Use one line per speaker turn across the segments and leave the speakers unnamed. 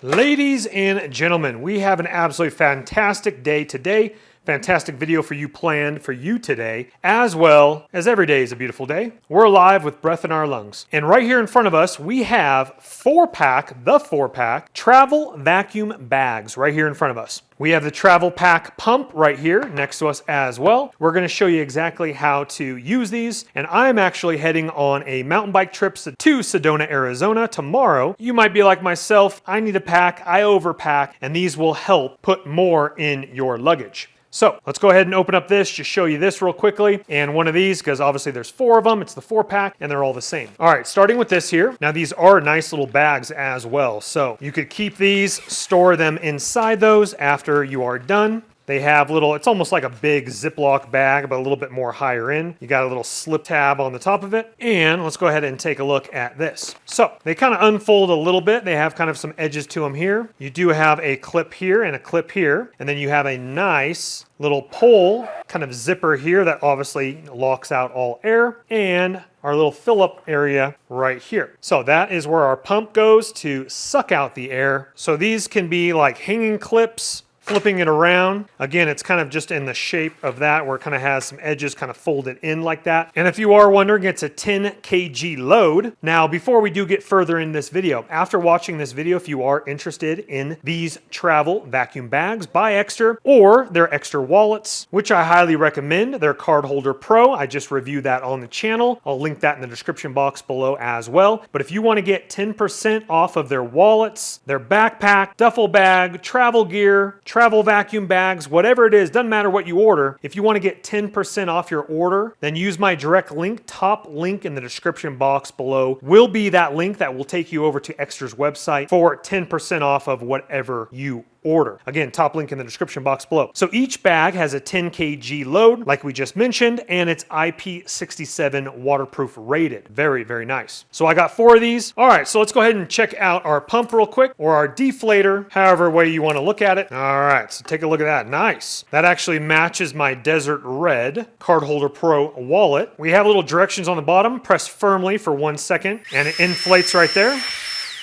Ladies and gentlemen, we have an absolutely fantastic day today. Fantastic video for you planned for you today, as well as every day is a beautiful day. We're alive with breath in our lungs. And right here in front of us, we have the 4-pack travel vacuum bags right here in front of us. We have the travel pack pump right here next to us as well. We're going to show you exactly how to use these. And I'm actually heading on a mountain bike trip to Sedona, Arizona tomorrow. You might be like myself. I need a pack, I overpack, and these will help put more in your luggage. So let's go ahead and open up this, just show you this real quickly. And one of these, because obviously there's 4 of them, it's the 4-pack and they're all the same. All right, starting with this here. Now these are nice little bags as well. So you could keep these, store them inside those after you are done. They have little, it's almost like a big Ziploc bag, but a little bit more higher in. You got a little slip tab on the top of it. And let's go ahead and take a look at this. So they kind of unfold a little bit. They have kind of some edges to them here. You do have a clip here and a clip here. And then you have a nice little pole kind of zipper here that obviously locks out all air, and our little fill-up area right here. So that is where our pump goes to suck out the air. So these can be like hanging clips, flipping it around. Again, it's kind of just in the shape of that where it kind of has some edges kind of folded in like that. And if you are wondering, it's a 10 kg load. Now, before we do get further in this video, after watching this video, if you are interested in these travel vacuum bags by Ekster or their Ekster wallets, which I highly recommend, their Card Holder Pro, I just reviewed that on the channel. I'll link that in the description box below as well. But if you want to get 10% off of their wallets, their backpack, duffel bag, travel gear, travel vacuum bags, whatever it is, doesn't matter what you order. If you want to get 10% off your order, then use my direct link. Top link in the description box below will be that link that will take you over to Ekster's website for 10% off of whatever you order. Again, top link in the description box below. So each bag has a 10 kg load, like we just mentioned, and it's IP67 waterproof rated. Very, very nice. So I got 4 of these. All right, so let's go ahead and check out our pump real quick, or our deflator, however way you want to look at it. All right, so take a look at that. Nice. That actually matches my Desert Red Card Holder Pro wallet. We have little directions on the bottom. Press firmly for 1 second, and it inflates right there.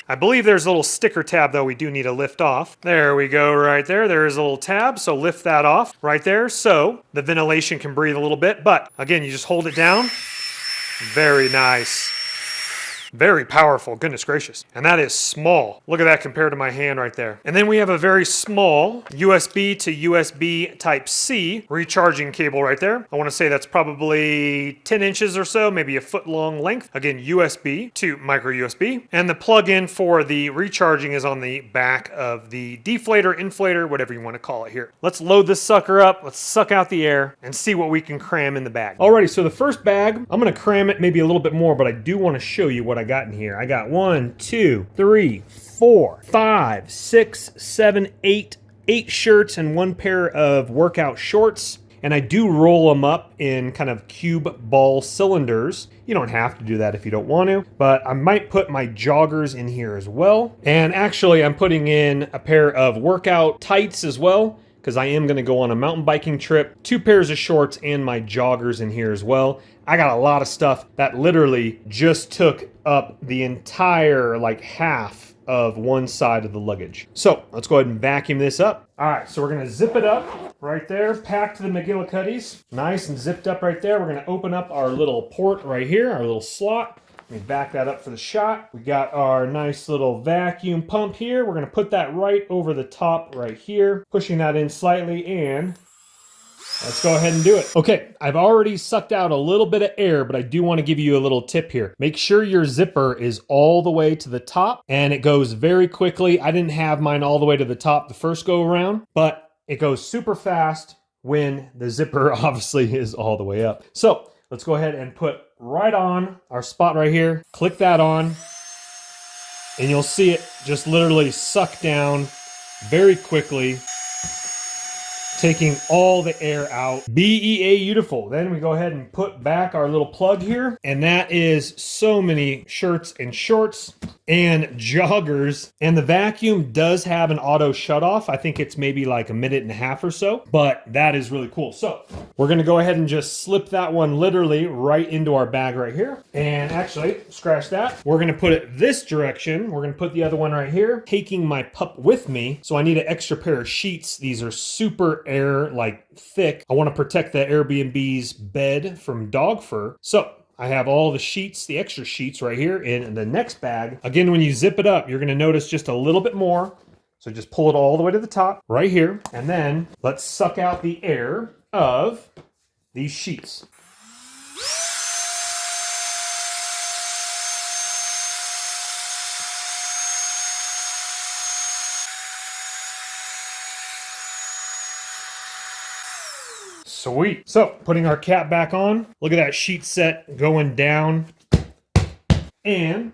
I believe there's a little sticker tab, though, we do need to lift off. There we go right there. There is a little tab, so lift that off right there so the ventilation can breathe a little bit. But again, you just hold it down. Very nice. Very powerful, goodness gracious. And that is small. Look at that compared to my hand right there. And then we have a very small USB to USB Type-C recharging cable right there. I want to say that's probably 10 inches or so, maybe a foot long length. Again, USB to micro USB. And the plug-in for the recharging is on the back of the deflator, inflator, whatever you want to call it here. Let's load this sucker up. Let's suck out the air and see what we can cram in the bag. Alrighty, so the first bag, I'm going to cram it maybe a little bit more, but I do want to show you what I got in here. I got 1, 2, 3, 4, 5, 6, 7, 8 shirts and 1 pair of workout shorts. And I do roll them up in kind of cube ball cylinders. You don't have to do that if you don't want to, but I might put my joggers in here as well. And actually I'm putting in a pair of workout tights as well, because I am going to go on a mountain biking trip. 2 pairs of shorts and my joggers in here as well. I got a lot of stuff that literally just took up the entire like half of one side of the luggage. So let's go ahead and vacuum this up. All right, so we're gonna zip it up right there, packed to the McGillicuddies. Nice and zipped up right there. We're gonna open up our little port right here, our little slot. Let me back that up for the shot. We got our nice little vacuum pump here. We're gonna put that right over the top right here, pushing that in slightly, and let's go ahead and do it. Okay, I've already sucked out a little bit of air, but I do want to give you a little tip here. Make sure your zipper is all the way to the top, and it goes very quickly. I didn't have mine all the way to the top the first go around, but it goes super fast when the zipper obviously is all the way up. So let's go ahead and put right on our spot right here. Click that on, and you'll see it just literally suck down very quickly, taking all the air out. Beautiful. Then we go ahead and put back our little plug here, and that is so many shirts and shorts. and joggers. And the vacuum does have an auto shut off. I think it's maybe like a minute and a half or so, but that is really cool. So we're gonna go ahead and just slip that one literally right into our bag right here. And actually, scratch that. We're gonna put it this direction. We're gonna put the other one right here, taking my pup with me. So I need an extra pair of sheets. These are super air, like thick. I wanna protect the Airbnb's bed from dog fur. So I have all the sheets, the extra sheets right here in the next bag. Again, when you zip it up, you're gonna notice just a little bit more. So just pull it all the way to the top right here. And then let's suck out the air of these sheets. Sweet. So putting our cap back on, look at that sheet set going down. And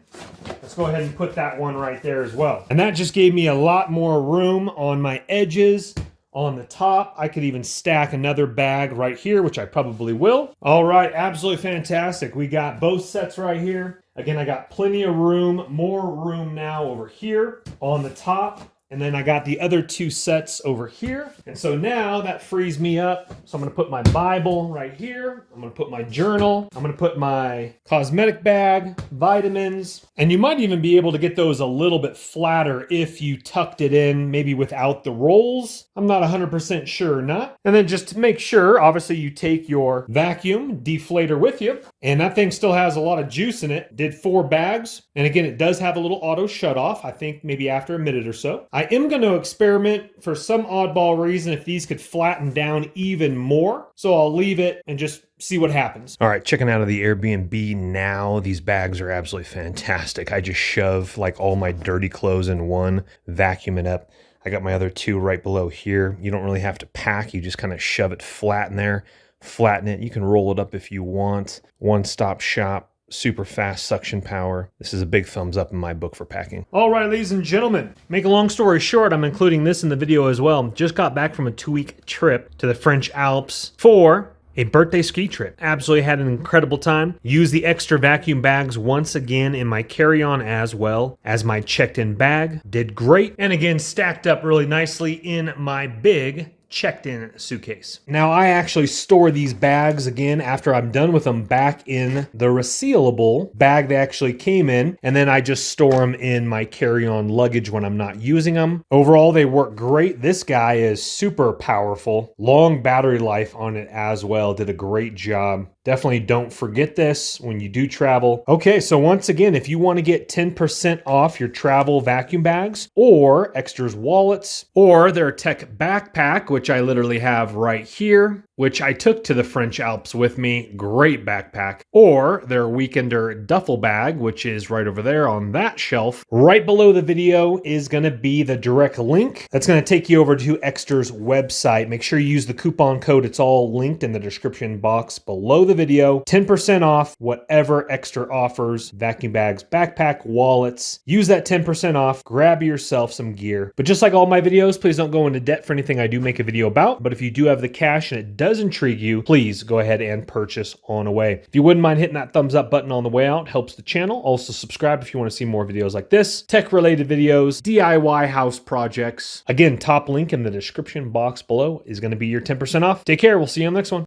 let's go ahead and put that one right there as well. And that just gave me a lot more room on my edges. On the top, I could even stack another bag right here, which I probably will. All right, absolutely fantastic. We got both sets right here. Again, I got plenty of room, more room now over here on the top. And then I got the other two sets over here. And so now that frees me up. So I'm gonna put my Bible right here. I'm gonna put my journal. I'm gonna put my cosmetic bag, vitamins. And you might even be able to get those a little bit flatter if you tucked it in, maybe without the rolls. I'm not 100% sure or not. And then just to make sure, obviously you take your vacuum deflator with you. And that thing still has a lot of juice in it. Did 4 bags. And again, it does have a little auto shut off. I think maybe after a minute or so. I am going to experiment for some oddball reason if these could flatten down even more. So I'll leave it and just see what happens. All right, checking out of the Airbnb now. These bags are absolutely fantastic. I just shove like all my dirty clothes in one, vacuum it up. I got my other 2 right below here. You don't really have to pack. You just kind of shove it flat in there, flatten it. You can roll it up if you want. One-stop shop. Super fast suction power. This is a big thumbs up in my book for packing. All right, ladies and gentlemen, make a long story short, I'm including this in the video as well. Just got back from a 2-week trip to the French Alps for a birthday ski trip. Absolutely had an incredible time. Used the Ekster vacuum bags once again in my carry-on as well as my checked-in bag. Did great. And again, stacked up really nicely in my big checked-in suitcase. Now I actually store these bags again after I'm done with them back in the resealable bag they actually came in, and then I just store them in my carry-on luggage when I'm not using them. Overall, they work great. This guy is super powerful. Long battery life on it as well. Did a great job. Definitely don't forget this when you do travel. Okay, so once again, if you want to get 10% off your travel vacuum bags or Ekster's wallets or their tech backpack, which I literally have right here, which I took to the French Alps with me, great backpack, or their weekender duffel bag, which is right over there on that shelf. Right below the video is going to be the direct link. That's going to take you over to Ekster's website. Make sure you use the coupon code. It's all linked in the description box below the video. 10% off whatever Ekster offers, vacuum bags, backpack, wallets. Use that 10% off, grab yourself some gear. But just like all my videos, please don't go into debt for anything I do make a video about. But if you do have the cash and it does intrigue you, please go ahead and purchase on away. If you wouldn't mind hitting that thumbs up button on the way out, helps the channel. Also subscribe if you want to see more videos like this, tech related videos, DIY house projects. Again, top link in the description box below is going to be your 10% off. Take care. We'll see you on the next one.